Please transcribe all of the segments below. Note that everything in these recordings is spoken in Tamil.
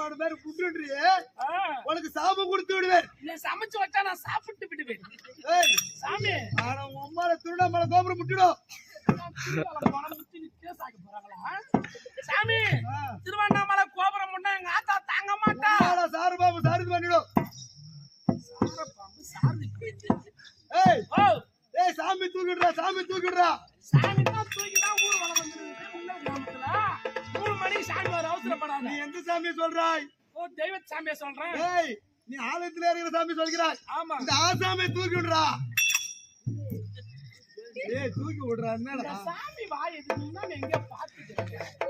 3 பேர் புட்டுன்றியே உனக்கு சாபம் கொடுத்து விடுவேன். நீ சமைச்சு வச்சா நான் சாப்பிட்டு விடுவேன். சாமி ஆனா உன் அம்மால திருவண்ணாமலை கோபுரம் முட்டிடும். சாமி திருவண்ணாமலை கோபுரம் முன்னா எங்க ஆத்தா தாங்க மாட்டா. சாரு பாபு சாரதி பண்ணிடும். சாமி தூக்கிடுறா, சாமி தூக்கிடுறா. சாமி தான் தூக்கிதான் ஊர் வளம் வந்து 3 மணிக்கு சாமி வர அவசரப்படாத. நீ எந்த சாமி சொல்றாய்? ஓ தெய்வ சாமியை சொல்றேன். நீ ஆலயத்துல இருக்கிற சாமி சொல்கிறாய். ஆமா இந்த ஆசாமி தூக்கி விடுறா. தூக்கி விடுறா. என்னடா சாமி வாய் எதுன்னா எங்க பாத்துக்கிறேன்.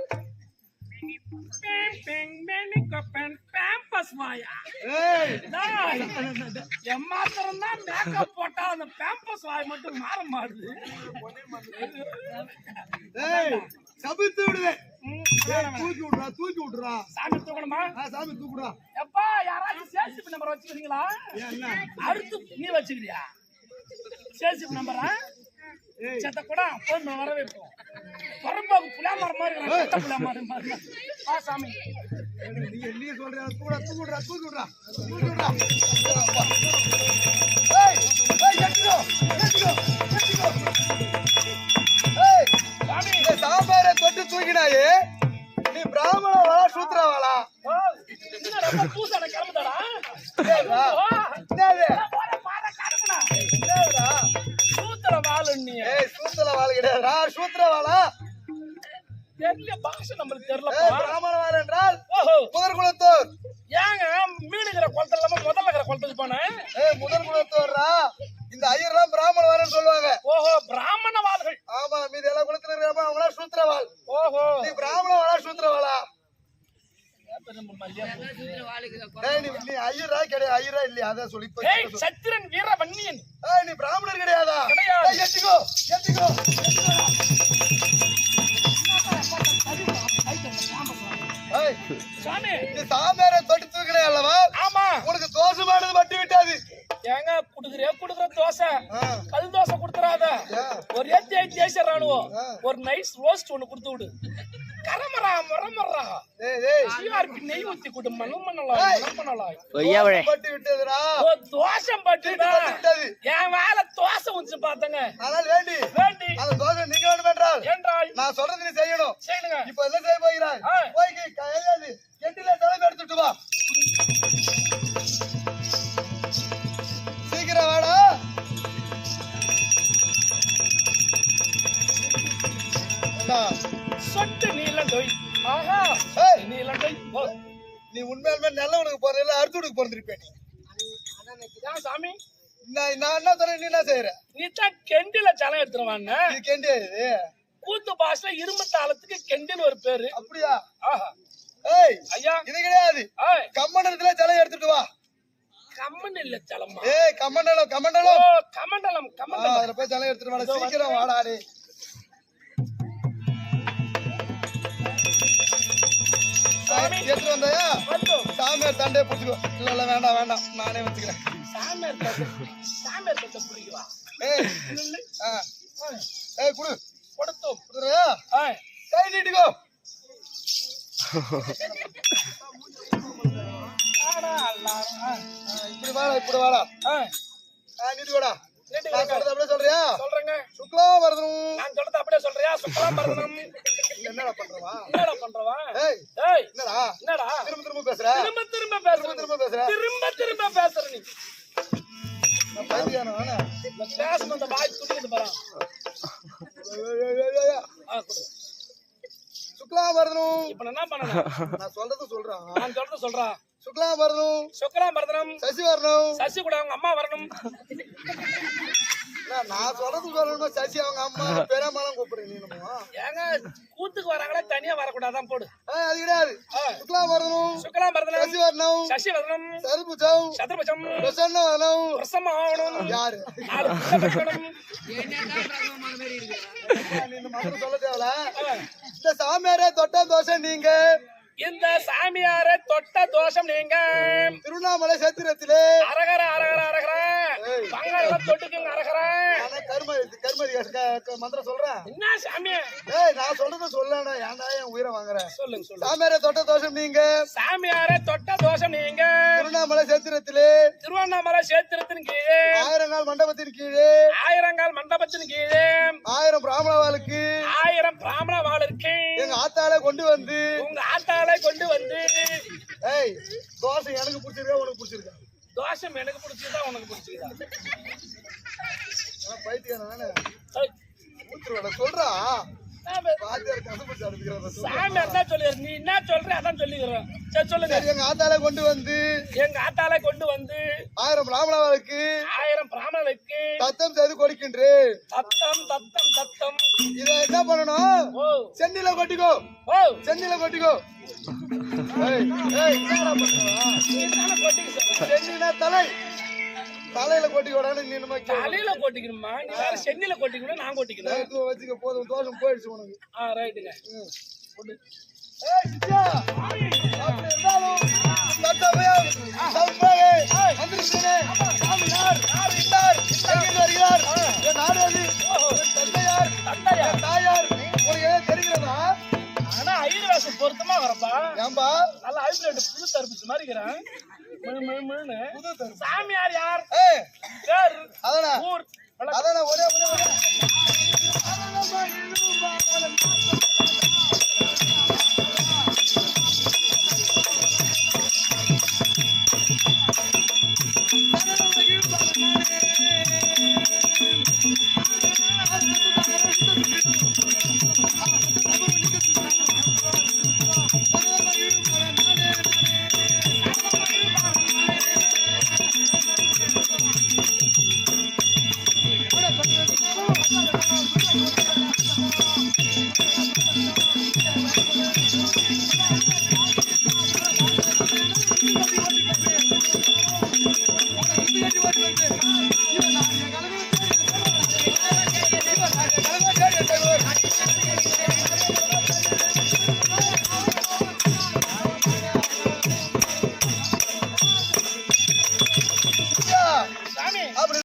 எம்மாத்திரம் தான் மேக்கப் போட்டா அந்த பேம்பஸ் வாய் மட்டும் மாற மாறுது. சபித்து விடுவேன். தூக்கி விடுறா, தூக்கி விடுறா. சாமி தூக்கணுமா? சாமி தூக்குறா. எப்பா யாராச்சும் சேசிப் நம்பர் வச்சுக்கிறீங்களா? அடுத்து நீ வச்சுக்கிறியா சேசிப் நம்பரா? சத்த கூட பொண்ணு வர வைப்போம். பரம்பாக்கு புலாமரம் மாதிரி புலாமரம் ஆ சாமி நீ சொல்ற கூட தூக்கி விடுறா, தூக்கி விடுறா, தூக்கி விடுறா. சாம்பார தொட்டு தூக்கினாயே நீ பிராமண வாழா சூத்திர வாழா? பூசான கிளம்புதாடா சூத்திர வாழ. நீ சூத்திர வாழ் கிடையாதா? சூத்திர வாழா தெரியல பாஷை நம்மளுக்கு தெரியல. பிராமண வாழ என்றால் முதல் குலத்தோர். ஏங்க மீனுங்கிற குளத்துல இல்லாம முதல்ல இருக்கிற குளத்துக்கு போனேன். முதல் குலத்தோர்ரா. இந்த ஐயர்லாம் பிராமண வாழன்னு சொல்லுவாங்க. ஓஹோ பிராமண வாள்கள். ஆமா மீது எல்லா குலத்துல இருக்கிற அவங்களா சூத்திரவாள். ஓஹோ நீ பிராமண வாழா சூத்திரவாளா? நீ ஐயரா கிடையாது. ஐயரா இல்லையா? அதான் சொல்லி சத்திரன் வீர வன்னியன். நீ பிராமணர் கிடையாதா? எத்திக்கோ எத்திக்கோ. சாமி நீ சாமியாரை தொட்டு தூக்கினே அல்லவா? ஆமா உனக்கு தோசமானது மட்டும் விட்டாது. ஏங்க குடுக்குற தோசை கல் தோசை குடுத்துறாத. ஒரு ஏத்தி தேச ராணுவம் ஒரு நைஸ் ரோஸ்ட் ஒண்ணு குடுத்து விடு. கரமரா மரமரா சிஆர்பி நெய் ஊத்தி குடு. மனம் பண்ணலாம் பட்டு விட்டதுடா. தோசை பட்டுடா. என் வேலை தோசை ஊத்தி பார்த்தங்க. ஆனால் வேண்டி வேண்டி அந்த தோசை நீங்க வேணும் என்றால் நான் சொல்றது நீ செய்யணும். செய்யுங்க. இப்ப என்ன செய்ய போகிறாய்? போய் கையாது கெண்டில தலைமை எடுத்துட்டு வா. சீக்கிரம் வாடா. சொட்டு நீலண்டோய். ஆஹா நீலண்டோய். நீ உண்மையாலுமே நல்லவனுக்கு போறதில்ல அறுத்துடுக்கு பிறந்திருப்பேன். நீ சாமி நான் என்ன சொல்றேன்? நீ என்ன செய்யற? நீ தான் கெண்டில சலம் எடுத்துருவான்னு. இது கெண்டியா? இது கூத்து பாஷைல இரும்பு தாளத்துக்கு கெண்டின்னு ஒரு பேரு. அப்படியா? ஆஹா ஐயா இது கிடையாது. கம்மண்டலத்துல சலம் எடுத்துட்டு வா. கம்மன் இல்ல சலமா? கமண்டலம் கமண்டலம் கமண்டலம் கமண்டலம். அதுல போய் சலம் எடுத்துட்டு வாடா. சீக்கிரம் வாடா. எடுத்து வந்தாயா? சாமியார் தண்டே புடிச்சுக்கோ. இல்ல வேண்டாம் வேண்டாம் நானே வச்சுக்கிறேன். சாமியார் தண்டை புடிக்குவா? குடு கொடுத்தோம். கை நீட்டிக்கோ. இப்படி வாடா இப்படி வாடா. நீட்டிக்கோடா. அப்படியே சொல்றியா? சொல்றேங்க. சுக்லாம் வரணும். நான் சொல்றது அப்படியே சொல்றியா? சுக்லாம் வரணும். என்னடா பண்றவா? என்னடா திரும்ப பேசுற? திரும்ப பேசுற நீ. பேசணும் அந்த வாய் துடிக்குது பாரு. சுக்லாம் வரணும். இப்ப என்ன பண்ணணும்? நான் சொல்றது சொல்றேன். நான் சொல்றது சொல்றா. சுக்லாம் வரணும். சுக்லாம் வரணும். சசி வரணும். சசி கூட அவங்க அம்மா வரணும். நான் சொல்றது சொல்லணுமா? சசி அவங்க அம்மா பெரியம்மாலாம் கூப்பிடுறேன். நீ ஏங்க கூத்துக்கு வராங்களா? தனியா வரக்கூடாதான் போடு. அது கிடையாது. சுக்லாம் வரணும். சுக்லாம் வரணும். சசி வரணும். சசி வரணும். சதுபுஜம் சதுபுஜம் பிரசன்ன வரணும். பிரசன்ன ஆகணும். யாரு? இந்த மாதிரி சொல்ல தேவல. இந்த சாமியாரே தொட்ட தோஷம் நீங்க. இந்த சாமியாரை தொட்ட தோஷம் நீங்க. திருவண்ணாமலை சத்திரத்திலே அரகர அரகர அரகர பங்காளம் தொட்டுக்குங்க அரகறேன். நான் கருமதி மந்திரம் சொல்றேன். என்ன சாமி? நான் சொல்றத சொல்லடா. ஏன்டா என் உயிரை வாங்குற? சொல்லுங்க சொல்லுங்க. சாமியாரே தொட்ட தோஷம் நீங்க. சாமியாரே தொட்ட தோஷம் நீங்க. திருவண்ணாமலை சேத்திரத்திலே. திருவண்ணாமலை சேத்திரத்தின் கீழே. ஆயிரங்கால் மண்டபத்தின் கீழே. ஆயிரங்கால் மண்டபத்தின் கீழே. 1000 பிராமணவாளுக்கு. 1000 பிராமண வாளுக்கு. எங்க ஆத்தாளை கொண்டு வந்து. உங்க ஆத்தாளை கொண்டு வந்து. தோசை எனக்கு பிடிச்சிருக்கா உனக்கு பிடிச்சிருக்கா? தோசம் எனக்கு பிடிச்சதா உனக்கு பிடிச்சதா? பைத்தியம் சொல்றா. சாமியார் தான் சொல்லிடுற. நீ என்ன சொல்ற அதான் சொல்லிக்கிறேன். சரி சொல்லுங்க. எங்க ஆத்தாளை கொண்டு வந்து. எங்க ஆத்தாளை கொண்டு வந்து 1000 பிராமணர்களுக்கு. 1000 பிராமணர்களுக்கு தத்தம் செய்து கொடுக்கின்றேன். தத்தம் தத்தம் தத்தம். இத என்ன பண்ணணும்? சென்னில கொட்டிக்கோ. சென்னில கொட்டிக்கோ. சென்னினா தலை. தலையில கொட்டிக்கோடான்னு நீ நம்ம தலையில கொட்டிக்கணுமா? நீ வேற சென்னில கொட்டிக்கணும், நான் கொட்டிக்கணும். வச்சுக்க போதும். தோஷம் போயிடுச்சு உனக்கு. ரைட்டுங்க. தெரிகிறதா? ஆனா ஐயர்வாசம் பொருத்தமா வரப்பா. ஏம்பா நல்ல ஹைபிரிட் புது தர்பூசணி மாதிரி இருக்கிறான். சாமியார் யார்? பேர் அதானே ஊர் அதானே ஒரே